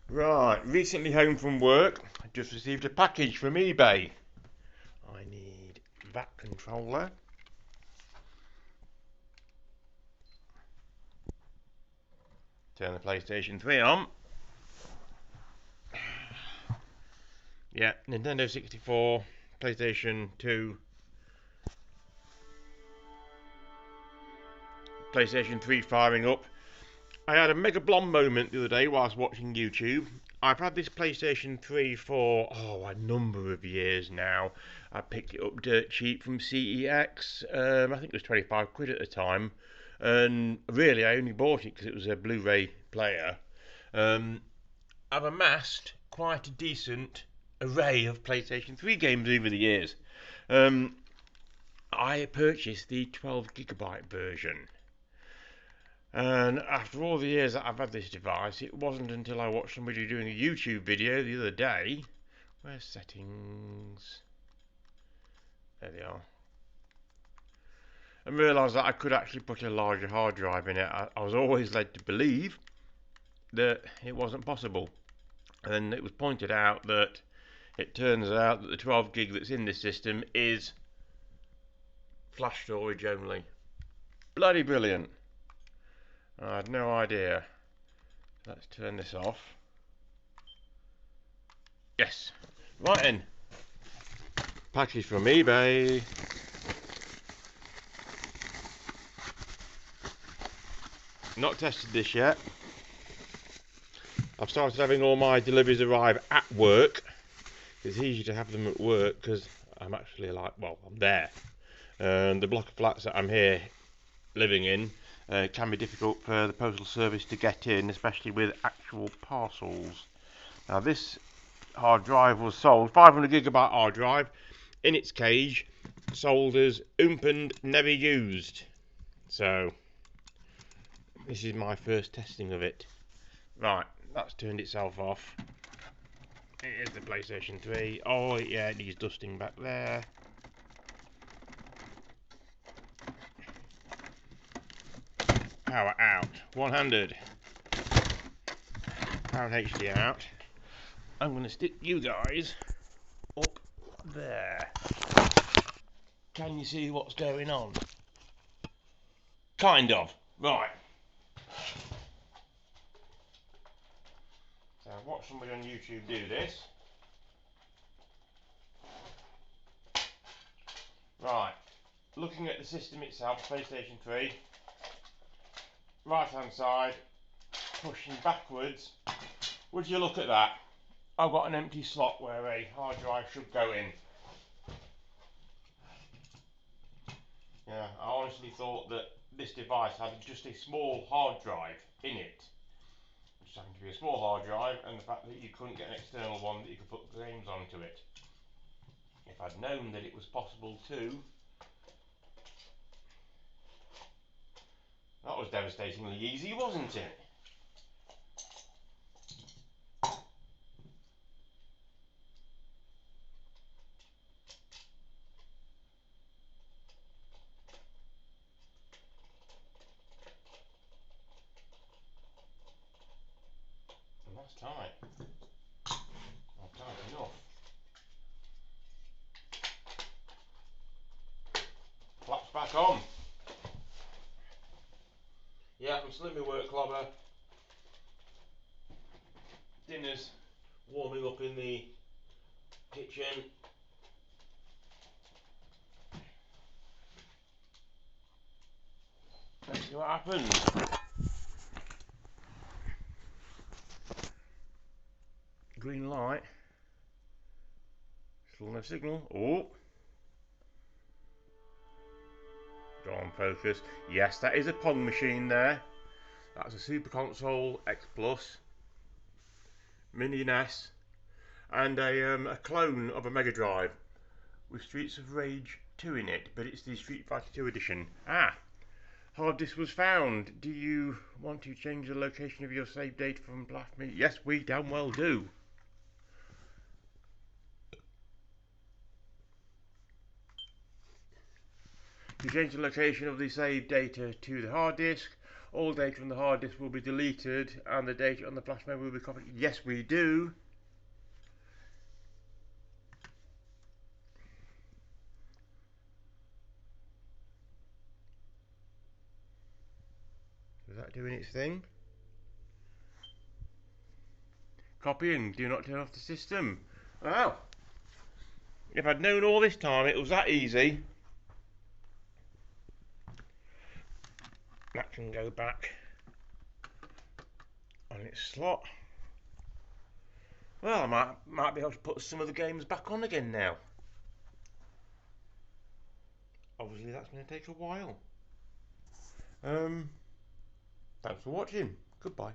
Right, recently home from work, I just received a package from eBay. I need that controller. Turn the PlayStation 3 on. Yeah, Nintendo 64, PlayStation 2, PlayStation 3 firing up. I had a mega blonde moment the other day whilst watching YouTube. I've had this PlayStation 3 for a number of years now. I picked it up dirt cheap from CEX. I think it was 25 quid at the time. And really, I only bought it because it was a Blu-ray player. I've amassed quite a decent array of PlayStation 3 games over the years. Um, I purchased the 12 GB version. And after all the years that I've had this device, it wasn't until I watched somebody doing a YouTube video the other day. Where's settings? There they are. And realised that I could actually put a larger hard drive in it. I was always led to believe that it wasn't possible. And then it was pointed out that it turns out that the 12 gig that's in this system is flash storage only. Bloody brilliant. I had no idea. Let's turn this off. Yes. Right then. Package from eBay. Not tested this yet. I've started having all my deliveries arrive at work. It's easier to have them at work because I'm actually I'm there. And the block of flats that I'm here living in can be difficult for the postal service to get in, especially with actual parcels. Now this hard drive was sold, 500 GB hard drive, in its cage, sold as opened, never used. So this is my first testing of it. Right, that's turned itself off. Here's the PlayStation 3. Oh yeah, it needs dusting back there. Power out, one-handed. Power HD out. I'm going to stick you guys up there. Can you see what's going on? Kind of. Right. So I've watched somebody on YouTube do this. Right. Looking at the system itself, PlayStation 3. Right hand side, pushing backwards. Would you look at that? I've got an empty slot where a hard drive should go in. Yeah, I honestly thought that this device had just a small hard drive in it. Just happened to be a small hard drive, and the fact that you couldn't get an external one that you could put games onto it. If I'd known that it was possible too, that was devastatingly easy, wasn't it? And that's tight. Not tight enough. Flaps back on. Yeah, I'm still in my work clobber. Dinner's warming up in the kitchen. Let's see what happens. Green light. Still no signal. Oh. Drawn focus. Yes, that is a Pong machine there. That's a Super Console X Plus, Mini NES, and a clone of a Mega Drive with Streets of Rage 2 in it, but it's the Street Fighter 2 edition. Ah, hard disk was found. Do you want to change the location of your save data from Blasphemy? Yes, we damn well do. You change the location of the save data to the hard disk, all data on the hard disk will be deleted and the data on the flash memory will be copied. Yes, we do. Is that doing its thing? Copying, do not turn off the system. Well, if I'd known all this time it was that easy. That can go back on its slot. Well, I might be able to put some of the games back on again now. Obviously that's going to take a while. Thanks for watching. Goodbye.